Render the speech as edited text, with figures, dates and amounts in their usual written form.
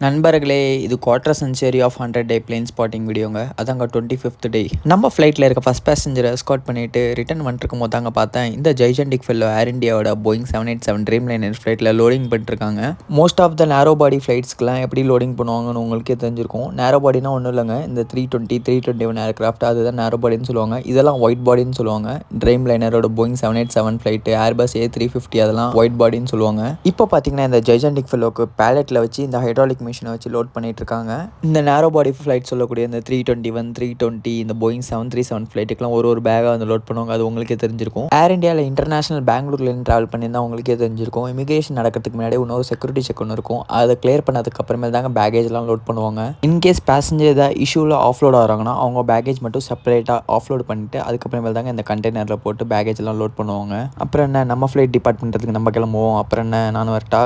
நண்பர்களே, இது quarter century of 100 day plane spotting வீடியோங்க. அதாங்க 25th டே. நம்ம ஃப்ளைட்டில் இருக்க ஃபர்ஸ்ட் பேசஞ்சரை எஸ்கார்ட் பண்ணிட்டு ரிட்டர்ன் வந்துருக்கும் போது தாங்க பார்த்தேன், இந்த ஜைஜெண்டிக் ஃபெல்லோ ஏர் இண்டியாவோட போயிங் 787 ட்ரீம் லைனர் ஃப்ளைட்டில் லோடிங் பண்ணிட்டுருக்காங்க. Most of the narrow body ஃப்ளைட்ஸ்க்குலாம் எப்படி லோடிங் பண்ணுவாங்கன்னு உங்களுக்கே தெரிஞ்சிருக்கும். நேரோ பாடினா ஒன்றும் இல்லைங்க, இந்த 320, 321 ஏர்க்ராஃப்ட் அதுதான் நேரோ பாடின்னு சொல்லுவாங்க. இதெல்லாம் ஒயிட் பாடின்னு சொல்லுவாங்க. ட்ரீம் லைனரோட போயிங் 787 ஃப்ளைட்டு, ஏர்பஸ் A350 அதெல்லாம் ஒயிட் பாடின்னு சொல்லுவாங்க. இப்போ பார்த்தீங்கன்னா இந்த ஜைஜெண்டிக் ஃபெல்லோக்கு பேலட்டில் வச்சு இந்த ஹைட்ராலிக் மிஷினை வச்சு லோட் பண்ணிட்டு இருக்காங்க. இந்த நேரோ பாடி ஃப்ளைட் சொல்லக்கூடிய இந்த 321, 320 இந்த போயிங் 737 ஃப்ளைட்டுக்குலாம் ஒரு பேகாக வந்து லோட் பண்ணுவாங்க. அது உங்களுக்கே தெரிஞ்சிருக்கும். ஏர் இண்டியாவில் இன்டர்நேஷனல் பெங்களூர்லேருந்து ட்ராவல் பண்ணியிருந்தால் உங்களுக்கே தெரிஞ்சிருக்கும். இமிகிரேஷன் நடக்கிறதுக்கு முன்னாடி இன்னொரு செக்யூரிட்டி செக் ஒன்று இருக்கும். அதை கிளியர் பண்ணதுக்கு அப்புறமேல் தாங்க பேகேஜ்லாம் லோட் பண்ணுவாங்க. இன்கேஸ் பேசஞ்சர் ஏதாவது இஷ்யூவில் ஆஃப்லோட் ஆகிறாங்கன்னா அவங்க பேகேஜ் மட்டும் செப்பரேட்டாக ஆஃப்லோட் பண்ணிட்டு அதுக்கப்புறமேல் தாங்க இந்த கண்டெய்னரில் போட்டு பேகேஜ்லாம் லோட் பண்ணுவாங்க. அப்புறம் என்ன, நம்ம ஃப்ளைட் டிபார்ட் பண்ணுறதுக்கு நம்ம கிளம்புவோம். அப்புறம் என்ன, நான் வரட்டா?